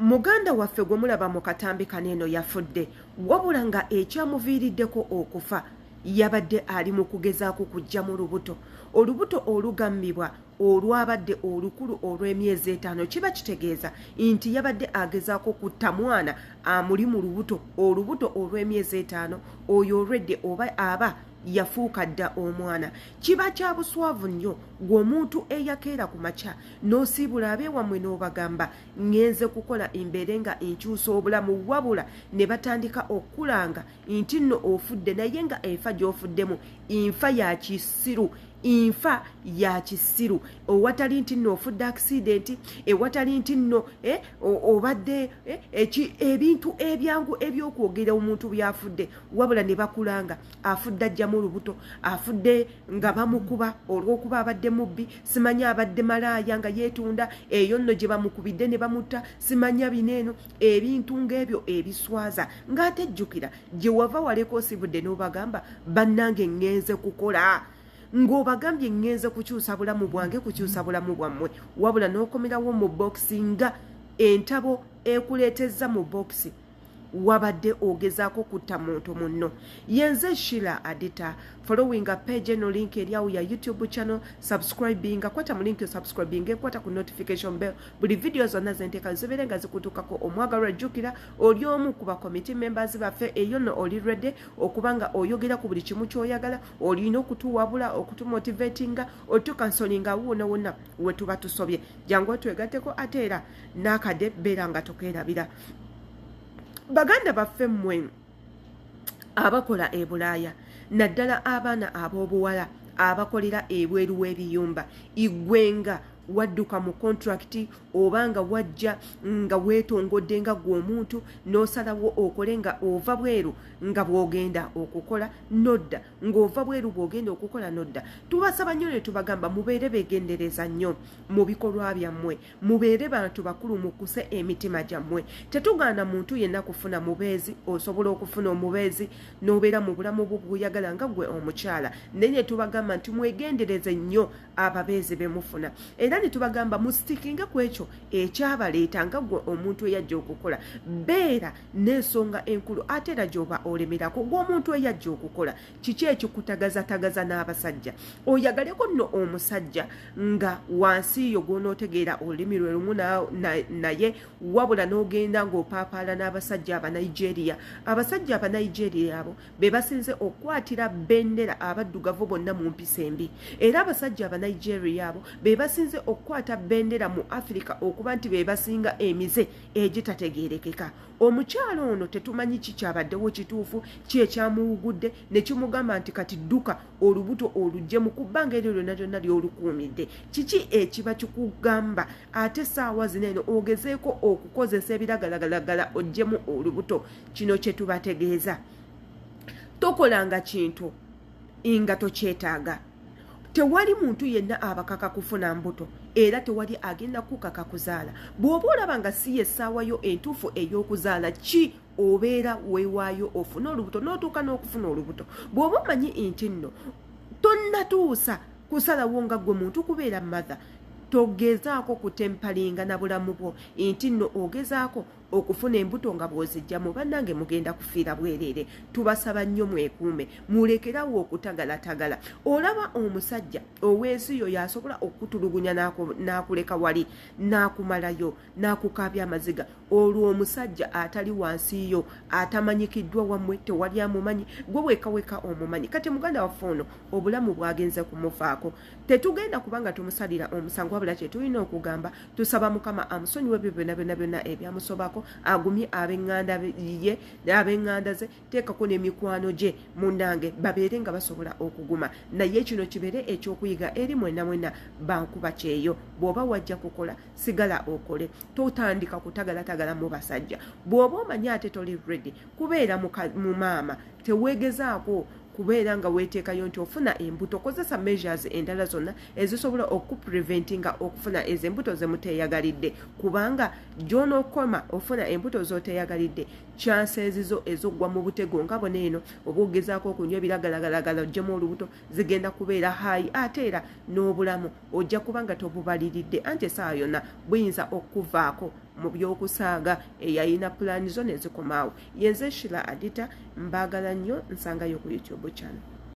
muganda waffe gwe mulaba mu katambi kaneeno yafudde wabula nga ekyamuviiriddeko okufa yabadde ali mu kugezaako kujja mu olubuto olugammibwa olwabadde olukulu olw'emyezi 5 kiba kitegeeza nti yabadde agezaako kutta mwana amuli mu olubuto olw'emyezi 5 oyo olwedde oba aba yafuuka dda omwana. Kiba kya buswavu nnyo gw'omuntu eyakeera ku makya n'osiibula abeewammwe n'obagamba ngenze kukola embeere nga enkyusa obulamu wabula ne batandika okukulanga nti nno ofudde naye nga enfa gy'ofuddemu nfa ya kisiru. Infa ya kisiru owatali nti nno ofudde accident ewatali nti nno obadde ebintu ebyangu ebyokwogera omuntu byafudde wabula ne bakulanga afudde ajja mu lubuto afudde nga bamukuba olw'okuba abadde mubbi simanya abadde malaaya nga yeetunda eyo nno gye bamukubidde ne bamutta simanya bineeno ebintu ng'ebyo ebiswaza ng'atejjukira gye wava waleka osibudde n'obagamba bannange ngenze kukola ng'obagambye ngenze kukyusa bulamu bwange kukyusa bulamu bwammwe wabula n'okomerawo mu bokisi nga entabo ekuleetezza mu bokisi wabadde ogezaako kutta muntu munno. Yenze Sheila Adita following a page no link eriawo ya YouTube channel subscribing kwata mu link subscribing kwata ku notification bell buli videos zonna zenteeka zibeere nga zikutukako omwagalwa jjukira oli omu ku ba committee members baffe eyo no oli ready okubanga oyogera ku buli kimu ky'oyagala olina okutuwabula okutumotivatinga otukansolinga wonna we tuba tusobye jangu twegatteko ate era n'akadde beera nga tokeerabira. Baganda baffe mmwe abakola e Bulaaya naddala abaana ab'obuwala abakolera ebweru w'ebiyumba igwenga wadduka mu contract obanga wajja nga weetongodde nga gw'omuntu n'osalawo okole nga ova bweru nga bw'ogenda okukola nodda ng'ova bweru bw'ogenda okukola nodda. Tubasaba nnyo ne tubagamba mubeere beegendereza nnyo mu bikolwa byammwe mubeere bantu bakulu mukuse emitima gyammwe. Tetugaana muntu yenna kufuna mubeezi osobola okufuna omubeezi n'obeera mu bulamu bwo bw'oyagala nga gwe omukyala naye ne tubagamba nti mwegendereze nnyo ababeezi be mufuna era ne tubagamba musitikinga ku ekyo ekyabaleeta nga gwe omuntu eyajja okukola beera n'ensonga enkulu ate era gy'oba olemerako gw'omuntu eyajja okukola kiki ekikutagazatagaza n'abasajja oyagaleko nno omusajja nga wansi yo gw'onootegeera olulimi lwe lumu naye wabula n'ogenda ng'opaapaala n'abasajja Abanigeria. Abasajja Abanigeria abo be basinze okukwatira bendera abaddugavu bonna mu mpisa embi era abasajja Abanigeria abo be basinze okukwata bendera mu Africa okuba nti be basinga emize egitategeerekeka. Omukyalo ono tetumanyi kikyabaddewo kituufu ki ekyamuwugudde ne kimugamba nti kati dduka olubuto olugye mu kubbanga eryo lyonna lyonna ly'olukuumidde. Kiki ekiba kikugamba ate saawa zineeno ogezeeko okukozesa ebiragalagalagala oggyemu olubuto? Kino kye tubategeeza tokolanga kintu nga tokyetaaga. Tewali muntu yenna abakaka kufuna mbuto era tewali agenda kukaka kuzaala. Bw'oba olaba nga si yessaawa yo entuufu ey'okuzaala ki obeera weewaayo ofuna olubuto n'otuuka n'okufuna olubuto. Bw'oba omanyi nti nno tonnatuusa kusalawo nga gwe muntu kubeera mother togezaako kutempalinga na bulamu bwo nti nno ogezaako okufuna embuto nga bw'ozijjamu bannange mugenda kufiira bwereere. Tubasaba nnyo mwekuume mulekerawo okutagalatagala. Olaba omusajja ow'ensi yo yasobola okutulugunya n'akuleka wali n'akumalayo n'akukaabya amaziga. Olwo omusajja atali wansi yo atamanyikiddwa wammwe tewali amumanyi gwe wekaweka omumanyi. Kati muganda waffe ono obulamu bwagenze kumufaako. Tetugenda kubanga tumusalira omusango wabula kye tulina okugamba tusaba Mukama amusonyiwe byonna ebyamusobako agumye ab'eŋŋanda ye n'ab'eŋŋanda ze teekako n'emikwano gye munnange babeere nga basobola okuguma. Naye kino kibeere ekyokuyiga eri mwenna bankuba kyeyo. Bw'oba wajja kukola sigala okole totandika kutagalatagala mu basajja. Bw'oba omanyi ate toli ready kubeera mu maama teweegezaako kubeera nga weeteekayo nti ofuna embuto. Kozesa measures endala zonna ezisobola okupreventinga okufuna ezo embuto ze muteeyagalidde kubanga gy'onookoma ofuna embuto z'oteeyagalidde chances zo ez'oggwa mu butego nga boneeno oba ogezaako okunywa ebiragalagalagala oggyemu olubuto zigenda kubeera haayi ate era n'obulamu ojja kubanga tobubaliridde anti essaawa yonna buyinza okuvaako mu by'okusaaga eyayina pulaani zo ne zikomaawo. Yenze Shila Adita, mbaagala nnyo, nsangayo ku YouTube channel.